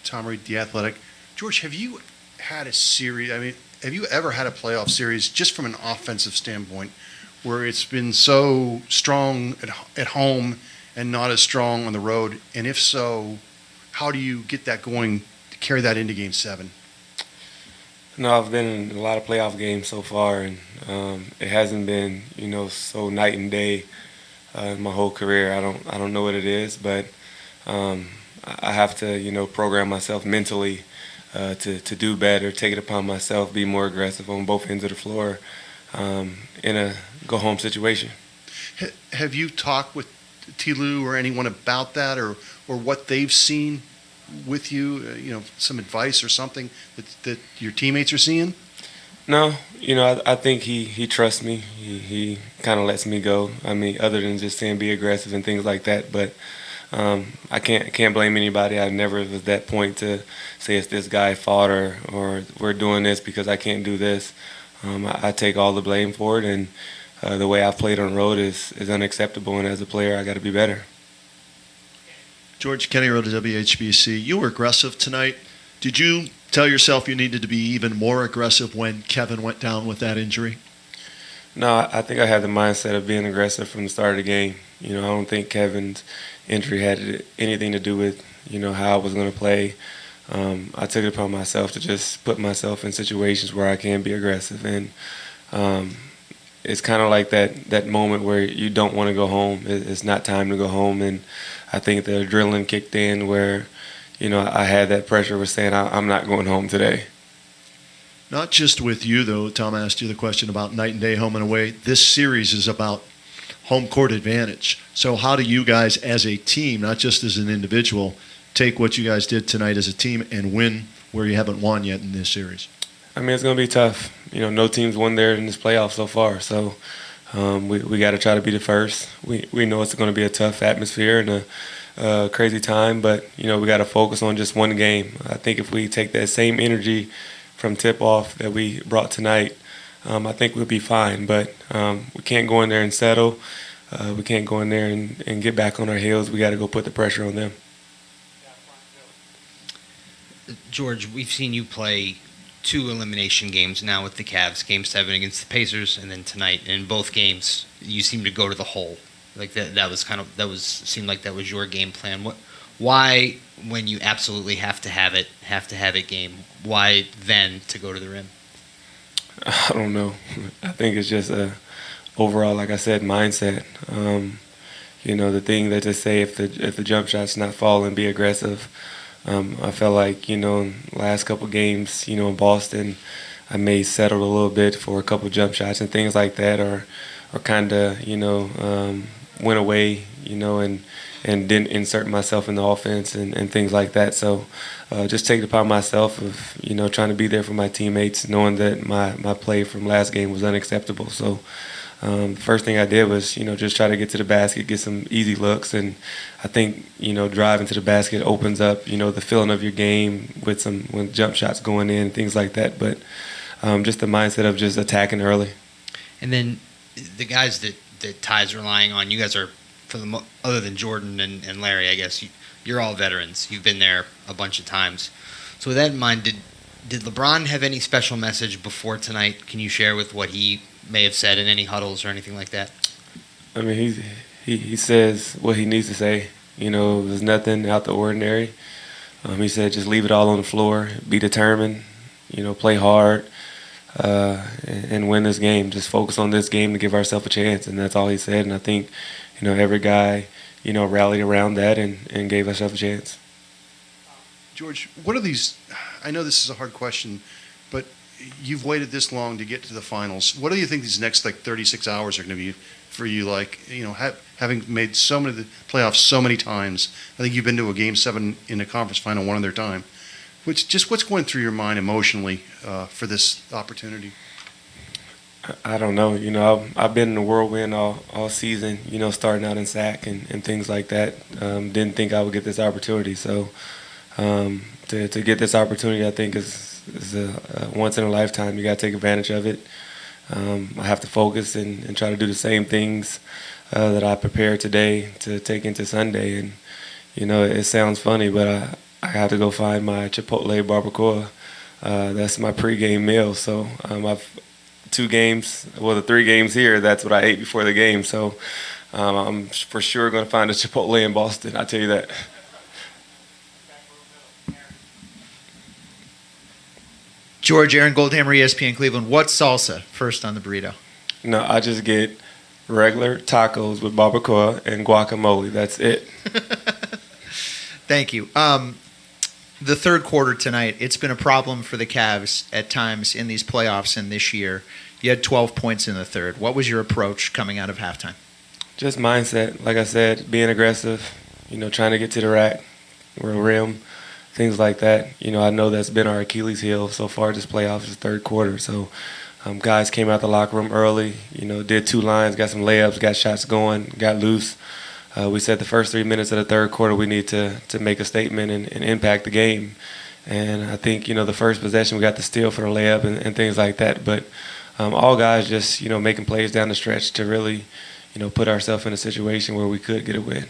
Tom Reed, The Athletic. George, have you had a series? I mean, have you ever had a playoff series just from an offensive standpoint where it's been so strong at home and not as strong on the road? And if so, how do you get that going to carry that into Game 7? No, I've been in a lot of playoff games so far, and it hasn't been, so night and day in my whole career. I don't know what it is, but I have to, program myself mentally to do better, take it upon myself, be more aggressive on both ends of the floor in a go-home situation. Have you talked with T. Lou or anyone about that, or what they've seen with you? Some advice or something that your teammates are seeing? No, I think he trusts me. He kind of lets me go. I mean, other than just saying be aggressive and things like that, but I can't blame anybody. I never was that point to say it's this guy's fault or we're doing this because I can't do this. I take all the blame for it, and the way I've played on the road is unacceptable, and as a player, I got to be better. George, Kenny Rowe to WHBC. You were aggressive tonight. Did you tell yourself you needed to be even more aggressive when Kevin went down with that injury? No, I think I had the mindset of being aggressive from the start of the game. I don't think Kevin's injury had anything to do with, how I was going to play. I took it upon myself to just put myself in situations where I can be aggressive. And it's kind of like that moment where you don't want to go home. It's not time to go home. And I think the adrenaline kicked in where, I had that pressure of saying I'm not going home today. Not just with you, though. Tom asked you the question about night and day, home and away. This series is about home court advantage. So how do you guys as a team, not just as an individual, take what you guys did tonight as a team and win where you haven't won yet in this series? I mean, it's going to be tough. No team's won there in this playoff so far. So we got to try to be the first. We know it's going to be a tough atmosphere and a crazy time, but, we got to focus on just one game. I think if we take that same energy from tip-off that we brought tonight, I think we'll be fine. But we can't go in there and settle. We can't go in there and get back on our heels. We got to go put the pressure on them. George, we've seen you play 2 elimination games now with the Cavs, Game 7 against the Pacers, and then tonight. And in both games, you seem to go to the hole. Like seemed like that was your game plan. Why, when you absolutely have to have it game, why then to go to the rim? I don't know. I think it's just a overall, like I said, mindset. The thing that to say if the jump shot's not falling, be aggressive. I felt like, last couple games, in Boston, I may settle a little bit for a couple jump shots and things like that, or kind of, went away, and didn't insert myself in the offense and things like that. So just take it upon myself of, trying to be there for my teammates, knowing that my play from last game was unacceptable. So the first thing I did was, just try to get to the basket, get some easy looks. And I think, driving to the basket opens up, the feeling of your game with jump shots going in, things like that. But just the mindset of just attacking early. And then the guys that Ty's relying on, you guys are, other than Jordan and Larry, I guess, you're all veterans. You've been there a bunch of times. So with that in mind, did LeBron have any special message before tonight? Can you share with what he may have said in any huddles or anything like that? I mean, he says what he needs to say. There's nothing out the ordinary. He said just leave it all on the floor, be determined, play hard, and win this game. Just focus on this game to give ourselves a chance, and that's all he said. And I think, every guy, rallied around that and gave ourselves a chance. George, what are these? I know this is a hard question, but you've waited this long to get to the finals. What do you think these next 36 hours are going to be for you? Having made so many of the playoffs so many times, I think you've been to a Game 7 in a conference final one other time. What's going through your mind emotionally for this opportunity? I don't know. I've been in the whirlwind all season, starting out in SAC and things like that. Didn't think I would get this opportunity. So to get this opportunity, I think is a once in a lifetime. You got to take advantage of it. I have to focus and try to do the same things that I prepared today to take into Sunday. And, it sounds funny, but I have to go find my Chipotle barbacoa. That's my pregame meal. So I've 2 games, well, the 3 games here, that's what I ate before the game. So I'm for sure going to find a Chipotle in Boston. I tell you that. George, Aaron Goldhammer, ESPN Cleveland. What's salsa first on the burrito? No, I just get regular tacos with barbacoa and guacamole. That's it. Thank you. The third quarter tonight, it's been a problem for the Cavs at times in these playoffs and this year. You had 12 points in the third. What was your approach coming out of halftime? Just mindset. Like I said, being aggressive, trying to get to the rack or rim, things like that. I know that's been our Achilles heel so far this playoffs, the third quarter. So guys came out the locker room early, did 2 lines, got some layups, got shots going, got loose. We said the first 3 minutes of the third quarter we need to make a statement and impact the game. And I think, the first possession we got the steal for the layup and things like that. But all guys just, making plays down the stretch to really, put ourselves in a situation where we could get a win.